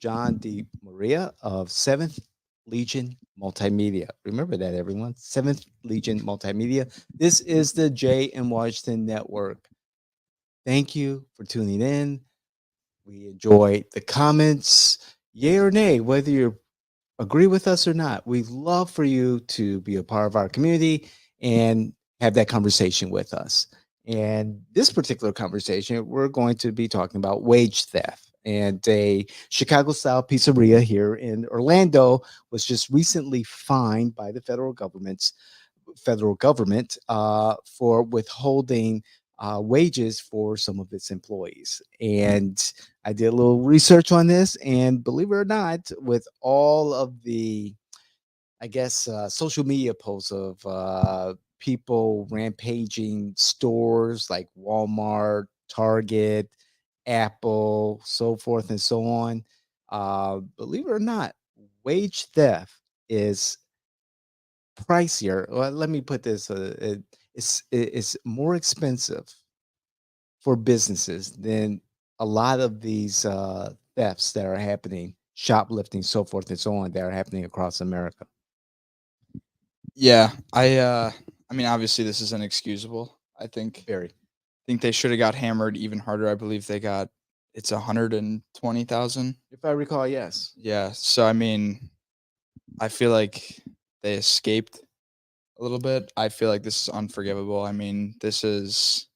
John D. Maria of 7th Legion Multimedia. Remember that, everyone. 7th Legion Multimedia. This is the Jay and Washington Network. Thank you for tuning in. We enjoy the comments, yay or nay, whether you agree with us or not. We'd love for you to be a part of our community and have that conversation with us. And this particular conversation, we're going to be talking about wage theft. And a Chicago style pizzeria here in Orlando was just recently fined by the federal government for withholding wages for some of its employees. And I did a little research on this, and believe it or not, with all of the, I guess, social media posts of people rampaging stores like Walmart, Target, Apple, so forth and so on. Believe it or not, wage theft is pricier. Well, let me put this: it's more expensive for businesses than a lot of these thefts that are happening, shoplifting, so forth and so on, that are happening across America. Yeah, I mean, obviously this is inexcusable. I Very. think they should have got hammered even harder. I believe they got it's 120,000. If I recall, yes. Yeah, so I mean, I feel like they escaped a little bit. I feel like this is unforgivable. I mean, this is,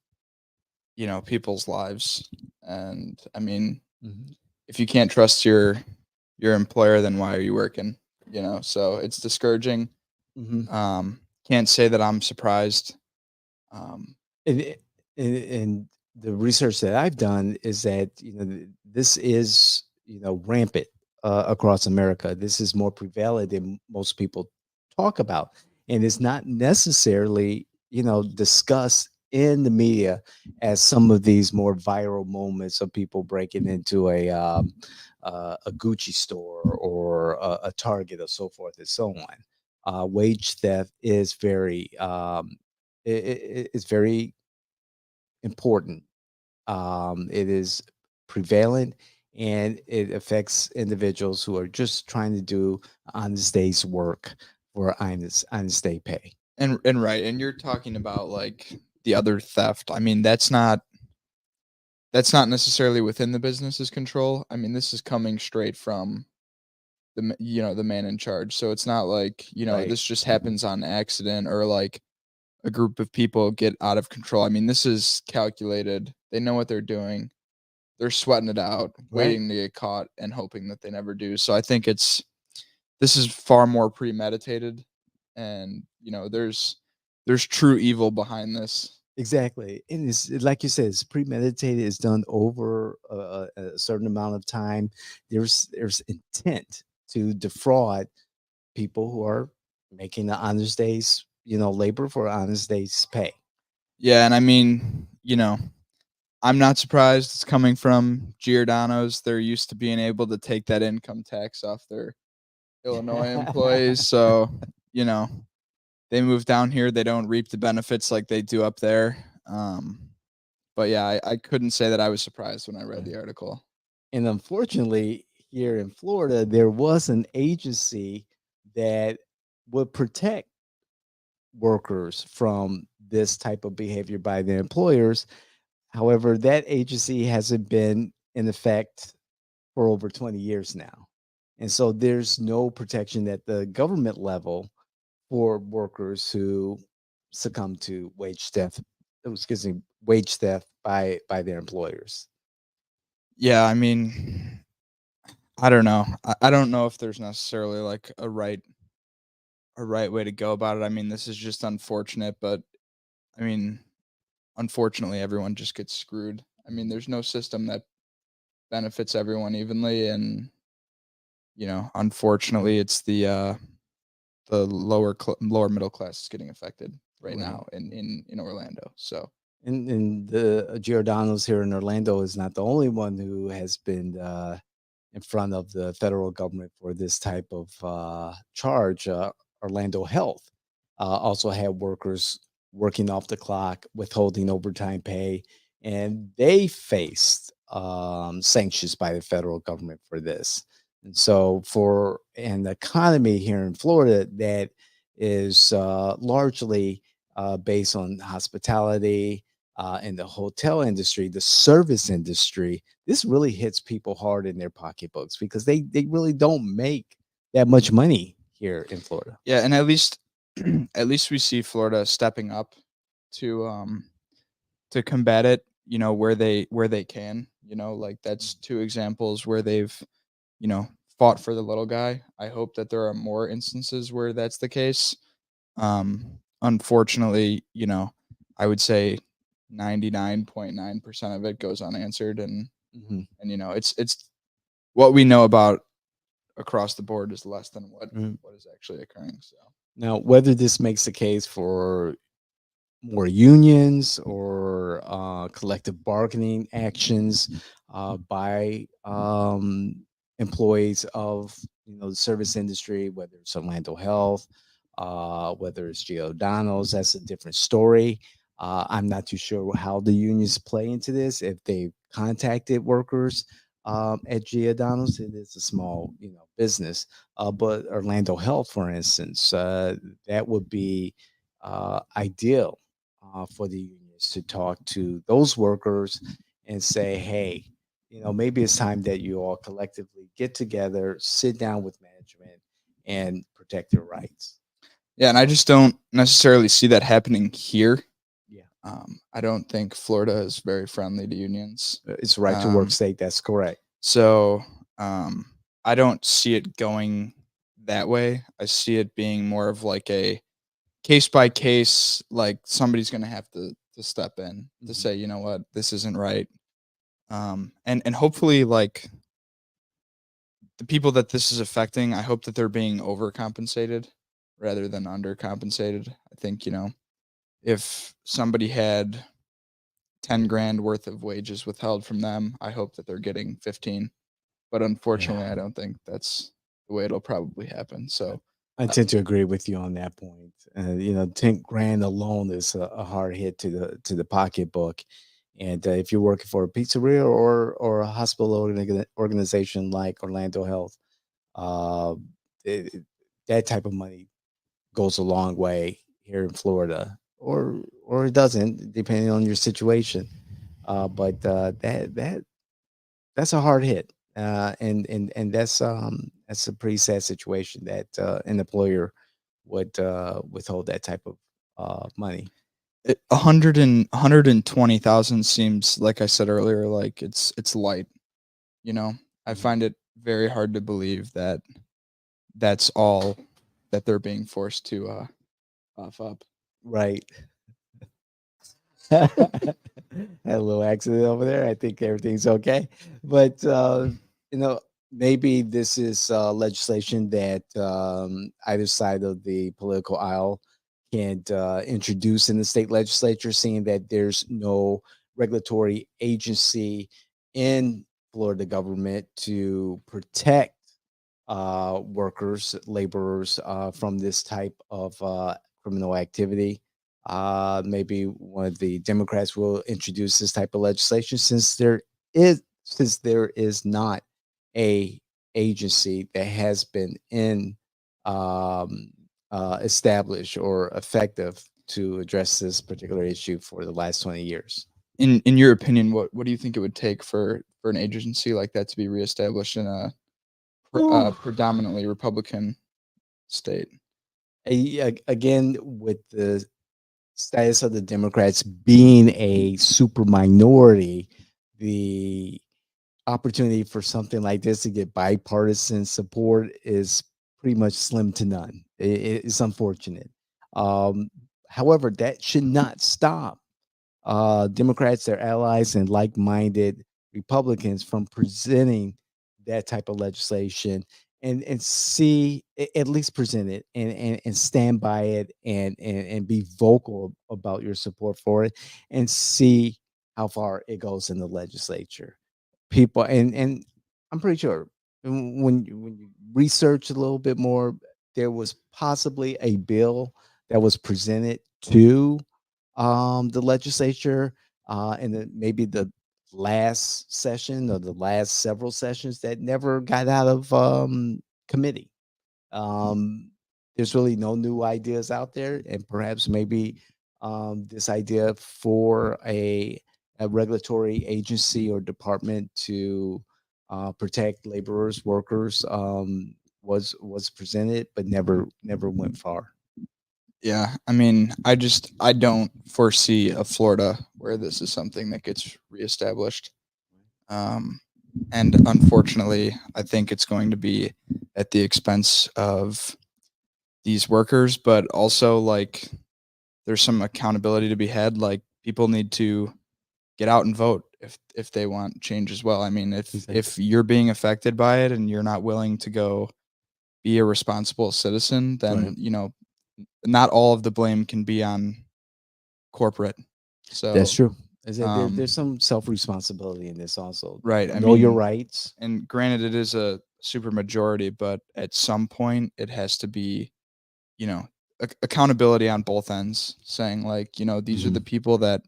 people's lives. And I mean, Mhm. if you can't trust your employer, then why are you working? So it's discouraging. Mhm. Can't say that I'm surprised. Um, And, and the research that I've done is that this is rampant across America. This is more prevalent than most people talk about, and it's not necessarily discussed in the media as some of these more viral moments of people breaking into a Gucci store or a Target or so forth and so on. Wage theft is very it's very important. It is prevalent, and it affects individuals who are just trying to do honest day's work for honest day pay. and right, and you're talking about like the other theft. I mean, that's not necessarily within the business's control. I mean, this is coming straight from the man in charge. So it's not like, Right. this just happens on accident or like a group of people get out of control. I mean, this is calculated. They know what they're doing. They're sweating it out, Right. waiting to get caught and hoping that they never do. So I think this is far more premeditated, and there's true evil behind this. Exactly. And it's like you said, it's premeditated, it's done over a certain amount of time. There's intent to defraud people who are making the honest days, labor for honest days pay. Yeah, and I mean, I'm not surprised it's coming from Giordano's. They're used to being able to take that income tax off their Illinois employees. So, you know, they move down here, they don't reap the benefits like they do up there. But yeah, I couldn't say that I was surprised when I read Right. the article. And unfortunately, here in Florida, there was an agency that would protect workers from this type of behavior by their employers. However, that agency hasn't been in effect for over 20 years now. And so there's no protection at the government level for workers who succumb to wage theft by their employers. Yeah, I mean, I don't know. I don't know if there's necessarily like a right way to go about it. I mean, this is just unfortunate, but I mean, unfortunately everyone just gets screwed. I mean, there's no system that benefits everyone evenly, and unfortunately it's the lower middle class is getting affected right Right. now in Orlando. So And the Giordano's here in Orlando is not the only one who has been in front of the federal government for this type of charge. Orlando Health also had workers working off the clock, withholding overtime pay, and they faced sanctions by the federal government for this. And so, for an economy here in Florida that is largely based on hospitality and the hotel industry, the service industry, this really hits people hard in their pocketbooks because they really don't make that much money here in Florida. Yeah, and at least at least we see Florida stepping up to to combat it, where they can, like that's two examples where they've, you know, fought for the little guy. I hope that there are more instances where that's the case. Unfortunately, I would say 99.9% of it goes unanswered, Mhm, and it's what we know about across the board is less than mhm. what is actually occurring. So Now, whether this makes the case for more unions or collective bargaining actions by employees of the service industry, whether it's Orlando Health, whether it's Giordano's, that's a different story. I'm not too sure how the unions play into this. If they contacted workers at Giordano's, it is a small business, but Orlando Health, for instance, that would be ideal for the unions to talk to those workers and say, hey, maybe it's time that you all collectively get together, sit down with management, and protect your rights. yeah, and I just don't necessarily see that happening here. Yeah, I don't think Florida is very friendly to unions. it's a right to work Um, state. That's correct. so I don't see it going that way. I see it being more of like a case by case, like somebody's going to have to step in to Mhm. say, you know what, this isn't right. And hopefully, like the people that this is affecting, I hope that they're being overcompensated rather than undercompensated. I think, if somebody had 10 grand worth of wages withheld from them, I hope that they're getting 15. But unfortunately, Yeah, I don't think that's the way it'll probably happen. I So, I uh, tend to agree with you on that point. 10 grand alone is a hard hit to the pocketbook. And if you're working for a pizzeria or a hospital organization like Orlando Health, uh, it, that type of money goes a long way here in Florida, or it doesn't, depending on your situation. But that's a hard hit, and that's a pretty sad situation that an employer would withhold that type of money. 120,000 seems, like I said earlier, like it's light. You know, I Mhm. find it very hard to believe that that's all that they're being forced to cough up. Right. Had a little accident over there. I think everything's okay. But you know, maybe this is legislation that either side of the political aisle can introduce in the state legislature, seeing that there's no regulatory agency in Florida government to protect workers, laborers from this type of criminal activity. Maybe one of the Democrats will introduce this type of legislation since there is not a agency that has been in um, established or effective to address this particular issue for the last 20 years. In your opinion, what do you think it would take for an agency like that to be reestablished in a Ooh. predominantly Republican state? Again, with the status of the Democrats being a super minority, the opportunity for something like this to get bipartisan support is pretty much slim to none. It's unfortunate. Um, However, that should not stop Democrats, their allies, and like-minded Republicans from presenting that type of legislation and see at least present it and stand by it and be vocal about your support for it and see how far it goes in the legislature. People and I'm pretty sure when you research a little bit more, there was possibly a bill that was presented to the legislature, and then maybe the last session or the last several sessions that never got out of committee. Um, there's really no new ideas out there, and perhaps maybe this idea for a regulatory agency or department to protect laborers, workers, was presented, but never went far. Yeah, I mean, I don't foresee a Florida where this is something that gets reestablished. Um, and unfortunately, I think it's going to be at the expense of these workers, but also like there's some accountability to be had. Like people need to get out and vote if they want change as well. I mean, Exactly. if you're being affected by it and you're not willing to go be a responsible citizen, then Right. not all of the blame can be on corporate. That's So, true. I said there's um, some self responsibility in this also. right. I Know your mean, rights. and granted, it is a super majority, but at some point, it has to be, you know, accountability on both ends, saying like, these are the Mhm. people that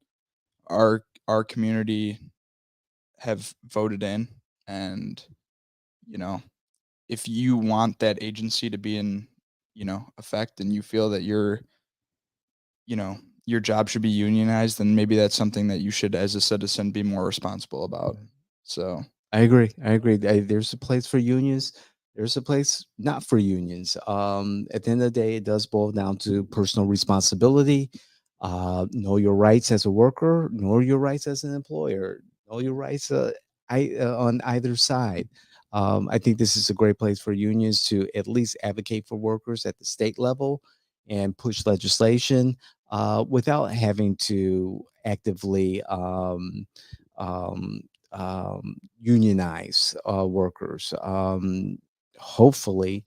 our community have voted in, and you know, if you want that agency to be in, effect, and you feel that you know, your job should be unionized, then maybe that's something that you should, as a citizen, be more responsible about. So, I agree. I agree. There's a place for unions. There's a place not for unions. At the end of the day, it does boil down to personal responsibility. Know your rights as a worker. Know your rights as an employer. Know your rights on either side. I think this is a great place for unions to at least advocate for workers at the state level and push legislation without having to actively um, unionize workers. Hopefully,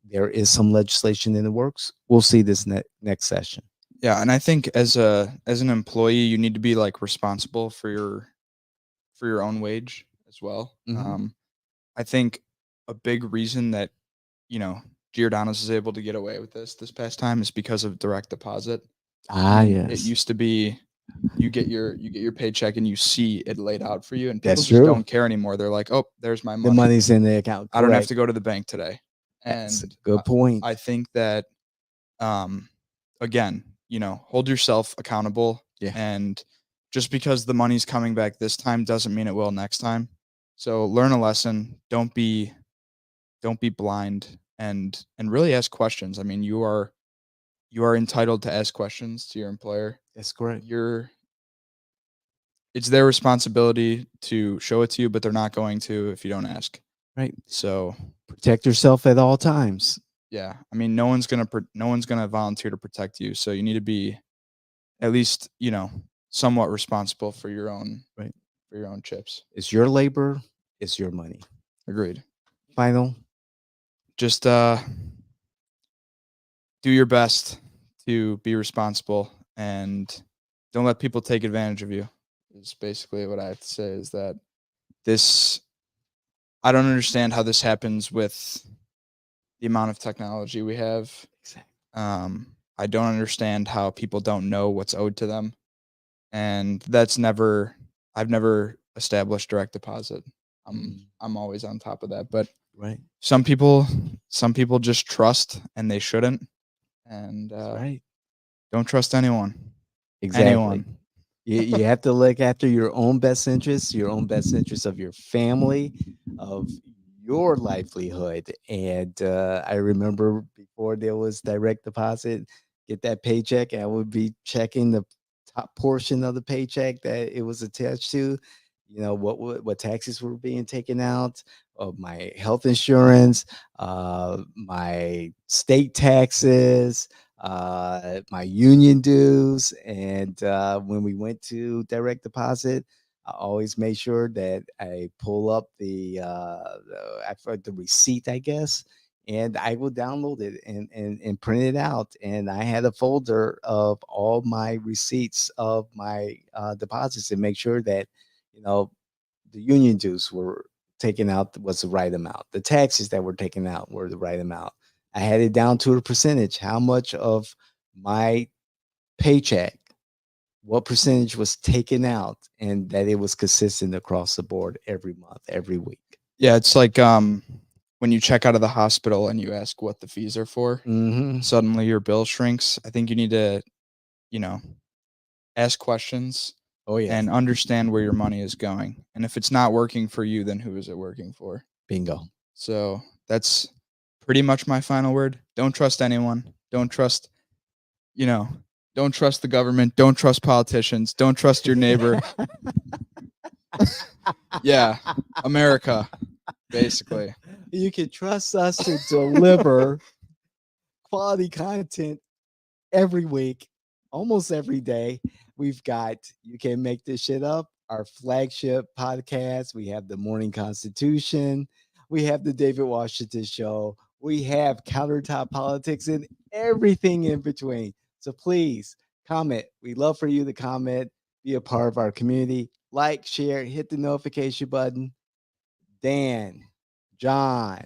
there is some legislation in the works. We'll see this next session. yeah, and I think as an employee, you need to be like responsible for your own wage as well. Hmm. I think a big reason that you know Giordano's is able to get away with this past time is because of direct deposit. I Ah, mean, it yes, used to be you get your paycheck and you see it laid out for you, and people that's just true. don't care anymore. They're like, "Oh, there's my The money. money's in the account. I don't have Correct. to go to the bank today." That's a And good I point. think that um, again, hold yourself accountable, Yeah, and just because the money's coming back this time doesn't mean it will next time. So learn a lesson. Don't be blind, and really ask questions. I mean, you are entitled to ask questions to your employer. that's correct. You're It's their responsibility to show it to you, but they're not going to if you don't ask. Right. So, Protect yourself at all times. yeah, I mean, no one's gonna volunteer to protect you. So you need to be at least, somewhat responsible Right. for your own chips. It's your labor. It's your money. Agreed. Final. Just do your best to be responsible, and don't let people take advantage of you. Is basically what I have to say. Is that this? I don't understand how this happens with the amount of technology we have. Exactly. I don't understand how people don't know what's owed to them, and that's never. I've never established direct deposit. I'm always on top of that, but Right. some people some people just trust and they shouldn't, and That's right. don't trust anyone. Exactly. Anyone. You have to look after your own best interests, your own best interests of your family, of your livelihood. And I remember before there was direct deposit, get that paycheck, I would be checking the top portion of the paycheck that it was attached to. What taxes were being taken out of my health insurance, my state taxes, my union dues. And when we went to direct deposit, I always made sure that I pull up the receipt, I guess, and I will download it and print it out. And I had a folder of all my receipts of my deposits and make sure that, you know, the union dues were taken out was the right amount. The taxes that were taken out were the right amount. I had it down to a percentage, how much of my paycheck what percentage was taken out, and that it was consistent across the board every month, every week. Yeah, it's like when you check out of the hospital and you ask what the fees are for, Hmm. suddenly your bill shrinks. I think you need to, you know, ask questions Oh yes, and understand where your money is going. And if it's not working for you, then who is it working for? bingo. So that's pretty much my final word. Don't trust anyone. Don't trust, you know, don't trust the government. Don't trust politicians. Don't trust your neighbor. Yeah, America, basically. You can trust us to deliver quality content every week, almost every day. We've got You Can't Make This Shit Up, our flagship podcast. We have the Morning Constitution. We have the David Washington Show. We have Countertop Politics and everything in between. So please comment. We love for you to comment, be a part of our community, like, share, hit the notification button. Dan, John,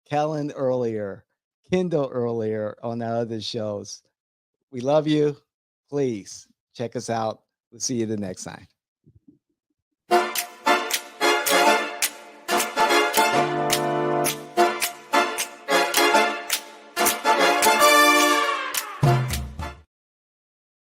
Kellen earlier, Kendall earlier on our other shows. We love you. Please check us out. We'll see you the next time.